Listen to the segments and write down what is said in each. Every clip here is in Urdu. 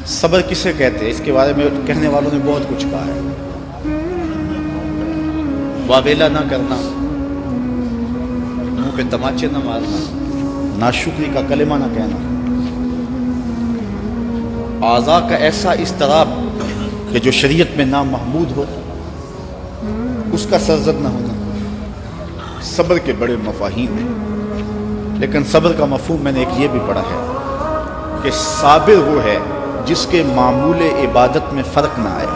صبر کسے کہتے ہیں؟ اس کے بارے میں کہنے والوں نے بہت کچھ کہا ہے۔ واویلا نہ کرنا، منہ پہ تماچے نہ مارنا، ناشکری کا کلمہ نہ کہنا، اعضاء کا ایسا اضطراب کہ جو شریعت میں نامحمود ہو اس کا سرزد نہ ہونا، صبر کے بڑے مفاہیم ہیں۔ لیکن صبر کا مفہوم میں نے ایک یہ بھی پڑھا ہے کہ صابر وہ ہے جس کے معمول عبادت میں فرق نہ آئے۔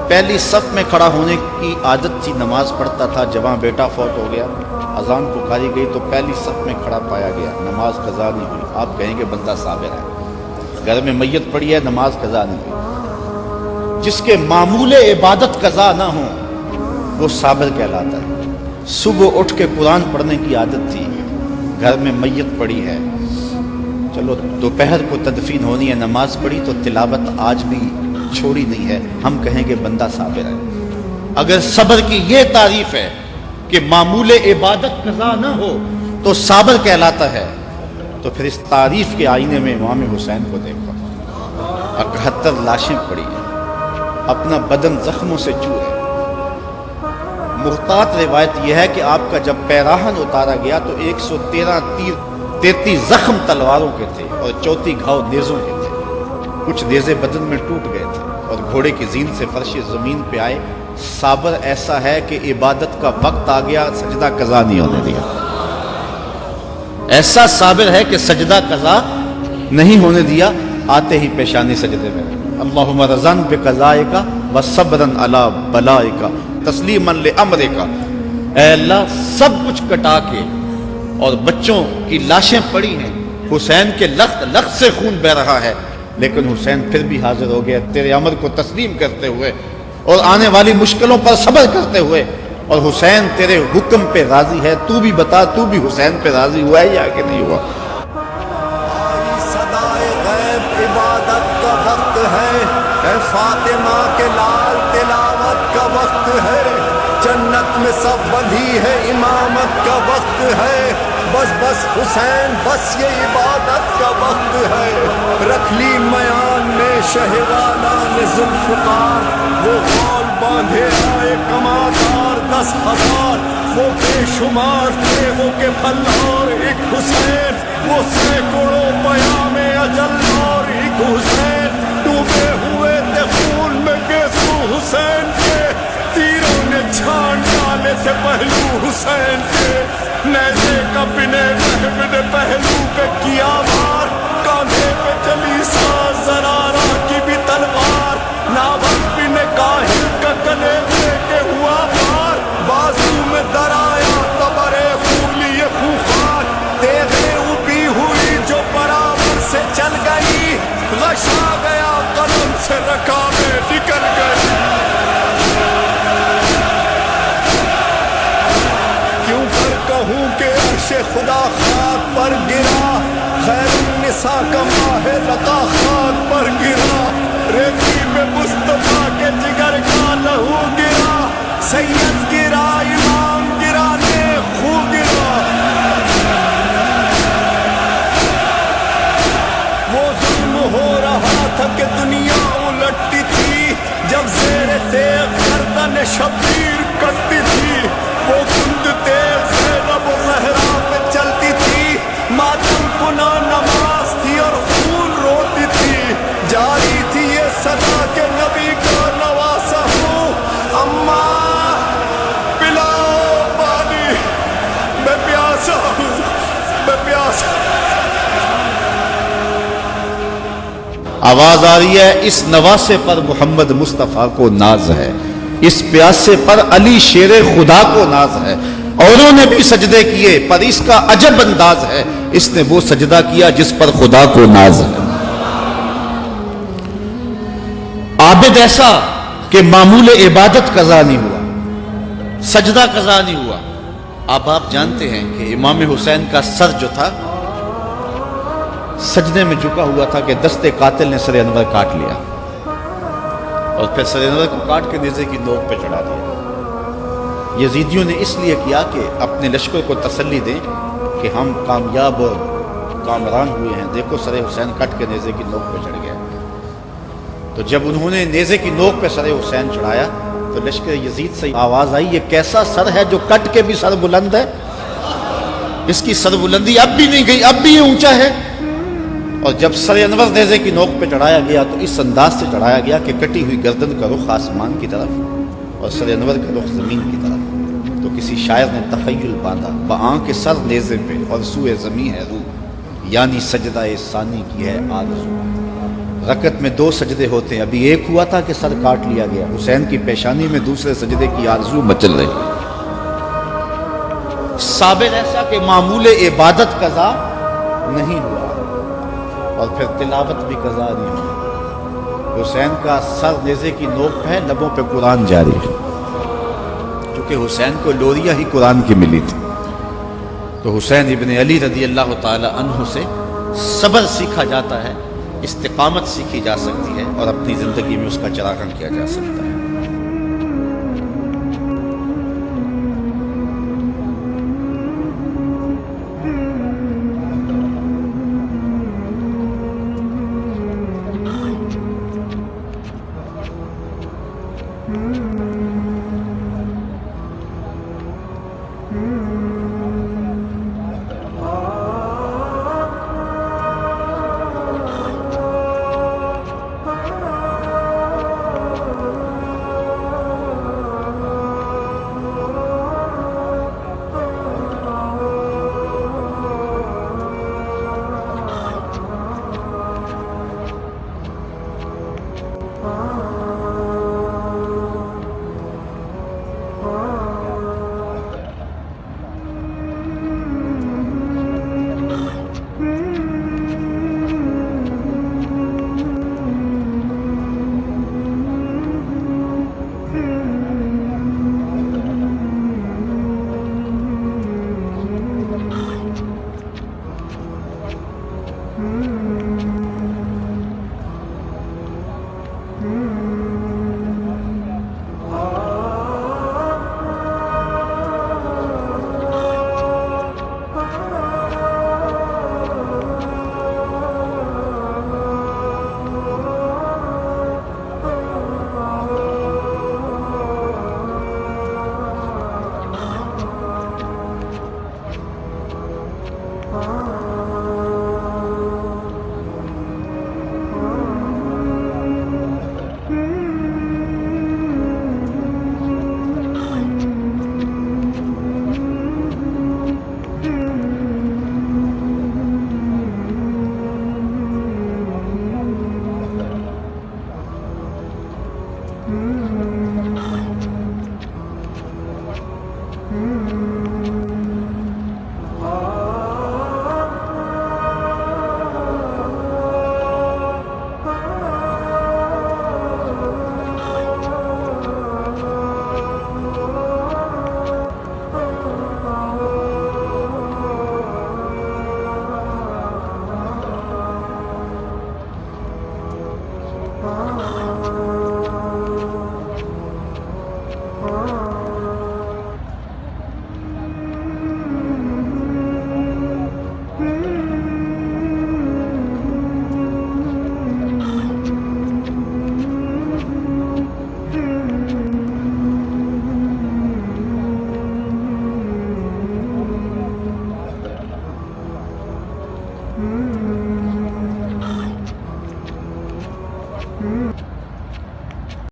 پہلی صف میں کھڑا ہونے کی عادت تھی، نماز پڑھتا تھا، جوان بیٹا فوت ہو گیا، اذان پکاری گئی تو پہلی صف میں کھڑا پایا گیا، نماز قضا نہیں ہوئی، آپ کہیں گے بندہ صابر ہے۔ گھر میں میت پڑی ہے، نماز قضا نہیں ہوئی، جس کے معمول عبادت قضا نہ ہوں وہ صابر کہلاتا ہے۔ صبح اٹھ کے قرآن پڑھنے کی عادت تھی، گھر میں میت پڑی ہے، چلو دوپہر کو تدفین ہونی ہے، نماز پڑھی تو تلاوت آج بھی چھوڑی نہیں ہے، ہم کہیں گے بندہ صابر ہے۔ اگر صبر کی یہ تعریف ہے کہ معمول عبادت قضا نہ ہو تو صابر کہلاتا ہے، تو پھر اس تعریف کے آئینے میں امام حسین کو دیکھو، 71 لاشیں پڑی ہیں، اپنا بدن زخموں سے چور ہے۔ محتاط روایت یہ ہے کہ آپ کا جب پیراہن اتارا گیا تو 113 تیر 33 زخم تلواروں کے تھے اور 34 گھاؤ نیزوں کے تھے، کچھ نیزے بدن میں ٹوٹ گئے تھے اور گھوڑے کی زین سے فرش زمین پہ آئے۔ صابر ایسا ہے کہ عبادت کا وقت آ گیا، سجدہ قضا نہیں ہونے دیا، ایسا صابر ہے کہ سجدہ قضا نہیں ہونے دیا، آتے ہی پیشانی سجدے میں، اللہم رضن بقضائک وصبرن علی بلائک تسلیما لامرک، اے اللہ سب کچھ کٹا کے، اور بچوں کی لاشیں پڑی ہیں، حسین کے لخت سے خون بہ رہا ہے، لیکن حسین پھر بھی حاضر ہو گیا تیرے امر کو تسلیم کرتے ہوئے اور آنے والی مشکلوں پر صبر کرتے ہوئے، اور حسین تیرے حکم پہ راضی ہے، تو بھی بتا تو بھی حسین پہ راضی ہوا ہے یا کہ نہیں ہوا؟ صدائے غیب عبادت کا وقت ہے، اے فاطمہ کے لال تلاوت کا وقت ہے، جنت میں سب بندھی ہے امامت کا وقت ہے، بس بس حسین بس یہ عبادت کا وقت ہے، رکھ لی میان میں شہوالان ذوالفقار، وہ قول باندھے آئے کمادار 10,000، وہ بے شمار تھے وہ کے پھلار ایک حسین، وہ سینکڑوں پیام اجل اور ایک حسین، ڈوبے ہوئے تھے خون میں گیسو حسین کے، تیروں نے چھان ڈالے تھے پہلو حسین کے، نیزے کا بنے نے پہلو پہ کیا وار، کاندھے پہ چلی ساز زرارہ کی بھی تلوار، ناوک بن کاہل کا کلے لے کے ہوا پار، بازو میں درایا قبر پھولی خوخار، دیکھے اوپی ہوئی جو برابر سے چل گئی، غشا گیا قلم سے رکابیں نکل گئی، کیوں کر کہوں کہ عرش خدا خاک پر گرا، خیر النساء کا ماہ لقا خاک پر گرا، ریتی پہ مصطفیٰ کے جگر کا لہو گرا، سید گرا امام گرا نیک خو گرا، وہ ظلم ہو رہا تھا کہ دنیا الٹتی تھی، جب زیر تیغ گردن شبیر کٹتی تھی، وہ کند تیغ زینب و زہرا پہ چلتی تھی، ماتم کنا نماز تھی اور خون روتی تھی، جاری تھی یہ صدا کہ نبی کا نواسا ہوں، اماں پلاؤ پانی، میں پیاسا ہوں، میں پیاسا ہوں۔ آواز آ رہی ہے، اس نواسے پر محمد مصطفیٰ کو ناز ہے، اس پیاسے پر علی شیر خدا کو ناز ہے، اوروں نے بھی سجدے کیے پر اس کا عجب انداز ہے، اس نے وہ سجدہ کیا جس پر خدا کو ناز ہے۔ عابد ایسا کہ معمول عبادت قضا نہیں ہوا، سجدہ قضا نہیں ہوا۔ اب آپ جانتے ہیں کہ امام حسین کا سر جو تھا سجدے میں جھکا ہوا تھا کہ دستے قاتل نے سر انور کاٹ لیا، اور پھر سر انور کو کاٹ کے نیزے کی نوک پہ چڑھا دیا۔ یزیدیوں نے اس لیے کیا کہ اپنے لشکر کو تسلی دیں کہ ہم کامیاب اور کامران ہوئے ہیں، دیکھو سر حسین کٹ کے نیزے کی نوک پہ چڑھ گیا۔ تو جب انہوں نے نیزے کی نوک پہ سر حسین چڑھایا تو لشکر یزید سے آواز آئی، یہ کیسا سر ہے جو کٹ کے بھی سر بلند ہے؟ اس کی سر بلندی اب بھی نہیں گئی، اب بھی یہ اونچا ہے۔ اور جب سر انور نیزے کی نوک پہ چڑھایا گیا تو اس انداز سے چڑھایا گیا کہ کٹی ہوئی گردن کا رخ آسمان کی طرف اور سر انور کا رخ زمین کی طرف۔ تو کسی شاعر نے تخیل باندھا، بآنکھ سر نیزے پہ اور سوئے زمین ہے روح، یعنی سجدہ ثانی کی ہے آرزو۔ رکعت میں 2 سجدے ہوتے ہیں، ابھی ایک ہوا تھا کہ سر کاٹ لیا گیا، حسین کی پیشانی میں دوسرے سجدے کی آرزو مچل رہی۔ صابر ایسا کہ معمول عبادت قضا نہیں ہوا اور پھر تلاوت بھی قضا نہیں ہوئی۔ حسین کا سر نیزے کی نوک پہ ہے، لبوں پہ قرآن جاری ہے، کیونکہ حسین کو لوریاں ہی قرآن کی ملی تھی۔ تو حسین ابن علی رضی اللہ تعالی عنہ سے صبر سیکھا جاتا ہے، استقامت سیکھی جا سکتی ہے اور اپنی زندگی میں اس کا چراغاں کیا جا سکتا ہے۔